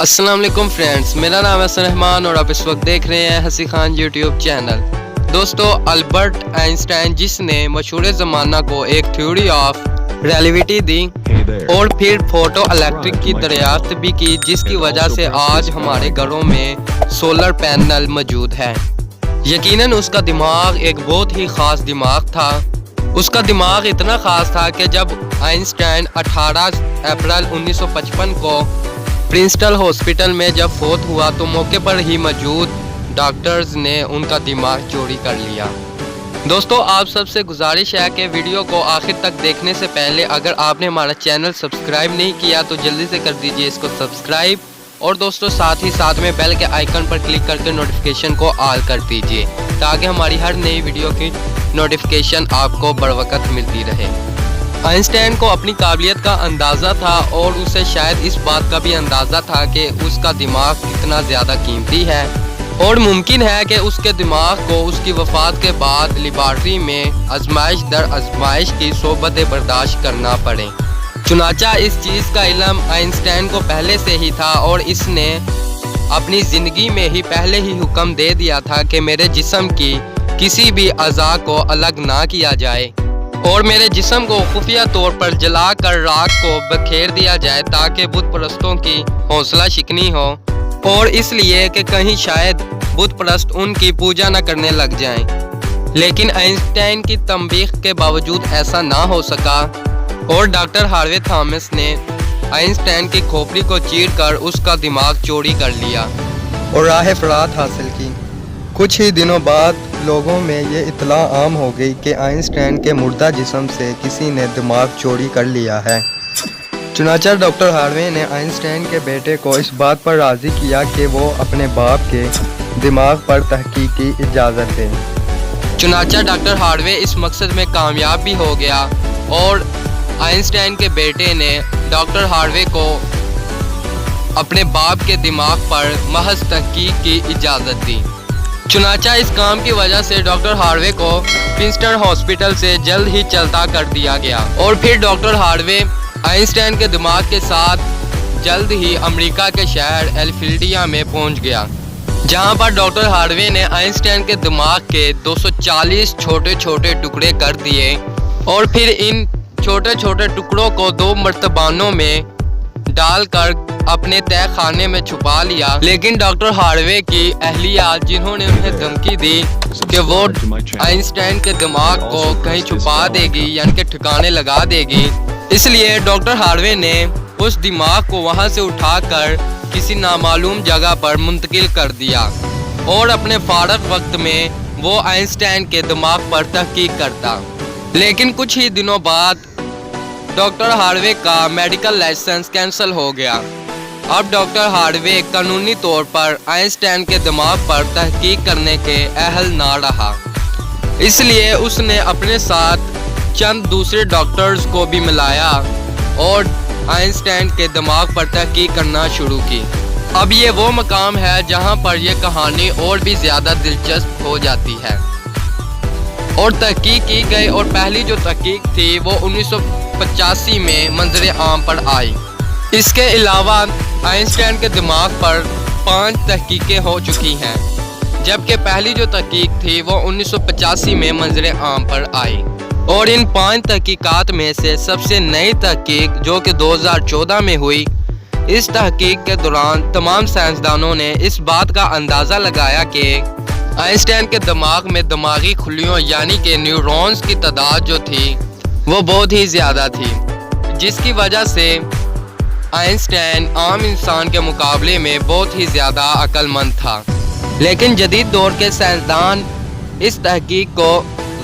अस्सलाम वालेकुम फ्रेंड्स, मेरा नाम है रहमान और आप इस वक्त देख रहे हैं हसी खान यूट्यूब चैनल। दोस्तों, अल्बर्ट आइंस्टाइन जिसने मशहूर ज़माना को एक थ्योरी ऑफ रिलेटिविटी दी और फिर फोटो इलेक्ट्रिक की दरियाफ्त भी की, जिसकी वजह से आज हमारे घरों में सोलर पैनल मौजूद है। यकीनन उसका दिमाग एक बहुत ही ख़ास दिमाग था। उसका दिमाग इतना ख़ास था कि जब आइंस्टाइन 18 अप्रैल 1955 को प्रिंसटन हॉस्पिटल में जब फोत हुआ तो मौके पर ही मौजूद डॉक्टर्स ने उनका दिमाग चोरी कर लिया। दोस्तों, आप सबसे गुजारिश है कि वीडियो को आखिर तक देखने से पहले अगर आपने हमारा चैनल सब्सक्राइब नहीं किया तो जल्दी से कर दीजिए इसको सब्सक्राइब, और दोस्तों साथ ही साथ में बेल के आइकन पर क्लिक करके नोटिफिकेशन को ऑल कर दीजिए ताकि हमारी हर नई वीडियो की नोटिफिकेशन आपको बर वक्त मिलती रहे। आइंस्टाइन को अपनी काबिलियत का अंदाज़ा था और उसे शायद इस बात का भी अंदाज़ा था कि उसका दिमाग कितना ज़्यादा कीमती है और मुमकिन है कि उसके दिमाग को उसकी वफ़ात के बाद लेबॉरेटरी में आजमाइश दर आजमाइश की सोबतें बर्दाश्त करना पड़े। चुनाचा इस चीज़ का इल्म आइंस्टाइन को पहले से ही था और इसने अपनी ज़िंदगी में ही पहले ही हुक्म दे दिया था कि मेरे जिस्म की किसी भी अज़ा को अलग ना किया जाए और मेरे जिस्म को खुफिया तौर पर जलाकर राख को बखेर दिया जाए ताकि बुत परस्तों की हौसला शिकनी हो, और इसलिए कि कहीं शायद बुत परस्त उनकी पूजा न करने लग जाएं। लेकिन आइंस्टाइन की तंबीह के बावजूद ऐसा ना हो सका और डॉक्टर हार्वे थॉमस ने आइंस्टाइन की खोपड़ी को चीरकर उसका दिमाग चोरी कर लिया और राह फरात हासिल की। कुछ ही दिनों बाद लोगों में ये इत्तला आम हो गई कि आइंस्टाइन के मुर्दा जिस्म से किसी ने दिमाग चोरी कर लिया है। चुनाचा डॉक्टर हार्वे ने आइंस्टाइन के बेटे को इस बात पर राज़ी किया कि वो अपने बाप के दिमाग पर तहकीक की इजाज़त दे। चुनाचा डॉक्टर हार्वे इस मकसद में कामयाब भी हो गया और आइंस्टाइन के बेटे ने डॉक्टर हार्वे को अपने बाप के दिमाग पर महज तहकीक की इजाज़त दी। चुनाचा इस काम की वजह से डॉक्टर हार्वे को प्रिंसटन हॉस्पिटल से जल्द ही चलता कर दिया गया और फिर डॉक्टर हार्वे आइंस्टाइन के दिमाग के साथ जल्द ही अमेरिका के शहर एल्फिल्डिया में पहुंच गया, जहां पर डॉक्टर हार्वे ने आइंस्टाइन के दिमाग के 240 छोटे छोटे टुकड़े कर दिए और फिर इन छोटे छोटे टुकड़ों को 2 मर्तबानों में डालकर अपने तय खाने में छुपा लिया। लेकिन डॉक्टर हार्वे की अहलिया, जिन्होंने उन्हें धमकी दी कि वो आइंस्टाइन के दिमाग को कहीं छुपा देगी यानी कि ठिकाने लगा देगी, इसलिए डॉक्टर हार्वे ने उस दिमाग को वहां से उठाकर किसी नामालूम जगह पर मुंतकिल कर दिया और अपने फारग वक्त में वो आइंस्टाइन के दिमाग पर तहकीक करता। लेकिन कुछ ही दिनों बाद डॉक्टर हार्वे का मेडिकल लाइसेंस कैंसिल हो गया। अब डॉक्टर हार्वे कानूनी तौर पर आइंस्टाइन के दिमाग पर तहकीक करने के अहल ना रहा, इसलिए उसने अपने साथ चंद दूसरे डॉक्टर्स को भी मिलाया और आइंस्टाइन के दिमाग पर तहकीक करना शुरू की। अब ये वो मकाम है जहां पर यह कहानी और भी ज़्यादा दिलचस्प हो जाती है और तहकीक की गई, और पहली जो तहकीक थी वो 1985 में मंजर आम पर आई। इसके अलावा आइंस्टाइन के दिमाग पर 5 तहकीकें हो चुकी हैं, जबकि पहली जो तहकीक थी वो 1985 में मंजर आम पर आई। और इन 5 तहकीकात में से सबसे नई तहकीक जो कि 2014 में हुई, इस तहकीक के दौरान तमाम साइंसदानों ने इस बात का अंदाज़ा लगाया कि आइंस्टाइन के दिमाग में दिमागी खुलियों यानी कि न्यूरॉन्स की तादाद जो थी वो बहुत ही ज़्यादा थी, जिसकी वजह से आइंस्टाइन आम इंसान के मुकाबले में बहुत ही ज़्यादा अक्लमंद था। लेकिन जदीद दौर के साइंसदान इस तहकीक को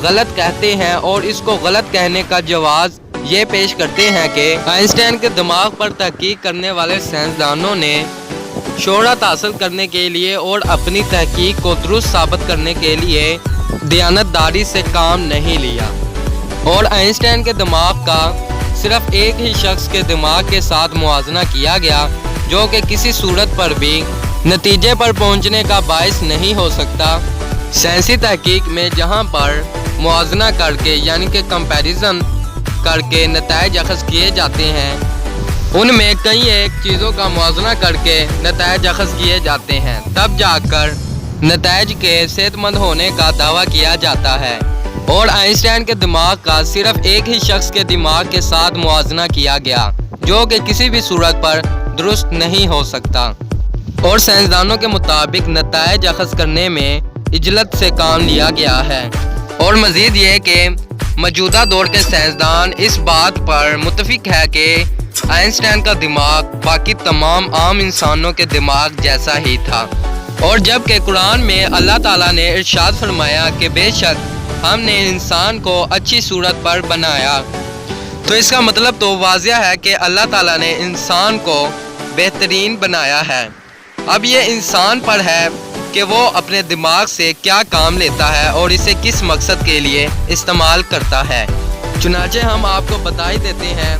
गलत कहते हैं और इसको गलत कहने का जवाब ये पेश करते हैं कि आइंस्टाइन के दिमाग पर तहकीक करने वाले साइंसदानों ने शोहरत हासिल करने के लिए और अपनी तहकीक को दुरुस्त साबित करने के लिए दयानतदारी से काम नहीं लिया और आइंस्टाइन के दिमाग का सिर्फ एक ही शख्स के दिमाग के साथ मुआजना किया गया, जो कि किसी सूरत पर भी नतीजे पर पहुंचने का बायस नहीं हो सकता। साइंसी तहकीक में जहां पर मुआजना करके यानी कि कंपैरिजन करके नताइज अखज़ किए जाते हैं, ان میں کئی ایک چیزوں کا موازنہ کر کے نتائج اخذ کیے جاتے ہیں، تب جا کر نتائج کے صحت مند ہونے کا دعویٰ کیا جاتا ہے۔ اور آئنسٹائن کے دماغ کا صرف ایک ہی شخص کے دماغ کے ساتھ موازنہ کیا گیا، جو کہ کسی بھی صورت پر درست نہیں ہو سکتا۔ اور سائنسدانوں کے مطابق نتائج اخذ کرنے میں عجلت سے کام لیا گیا ہے۔ اور مزید یہ کہ موجودہ دور کے سائنسدان اس بات پر متفق ہے کہ آئنسٹائن کا دماغ باقی تمام عام انسانوں کے دماغ جیسا ہی تھا۔ اور جب کہ قرآن میں اللہ تعالیٰ نے ارشاد فرمایا کہ بے شک ہم نے انسان کو اچھی صورت پر بنایا، تو اس کا مطلب تو واضح ہے کہ اللہ تعالیٰ نے انسان کو بہترین بنایا ہے۔ اب یہ انسان پر ہے کہ وہ اپنے دماغ سے کیا کام لیتا ہے اور اسے کس مقصد کے لیے استعمال کرتا ہے۔ چنانچہ ہم آپ کو بتا ہی دیتے ہیں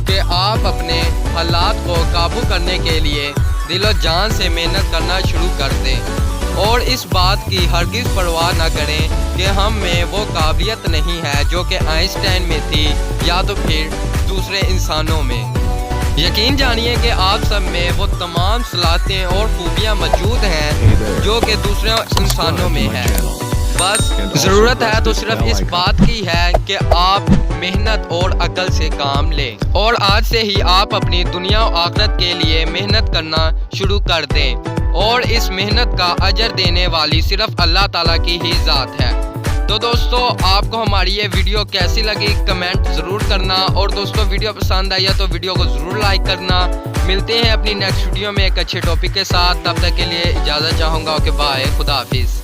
کہ آپ اپنے حالات کو قابو کرنے کے لیے دل و جان سے محنت کرنا شروع کر دیں، اور اس بات کی ہرگز پرواہ نہ کریں کہ ہم میں وہ قابلیت نہیں ہے جو کہ آئنسٹائن میں تھی یا تو پھر دوسرے انسانوں میں۔ یقین جانیے کہ آپ سب میں وہ تمام صلاحیتیں اور خوبیاں موجود ہیں جو کہ دوسرے انسانوں میں ہیں۔ بس ضرورت ہے تو صرف اس بات کی ہے کہ آپ محنت اور عقل سے کام لیں، اور آج سے ہی آپ اپنی دنیا و آخرت کے لیے محنت کرنا شروع کر دیں، اور اس محنت کا اجر دینے والی صرف اللہ تعالیٰ کی ہی ذات ہے۔ تو دوستو، آپ کو ہماری یہ ویڈیو کیسی لگی کمنٹ ضرور کرنا، اور دوستو ویڈیو پسند آئی ہے تو ویڈیو کو ضرور لائک کرنا۔ ملتے ہیں اپنی نیکسٹ ویڈیو میں ایک اچھے ٹاپک کے ساتھ، تب تک کے لیے اجازت چاہوں گا۔ اوکے بائے، خدا حافظ۔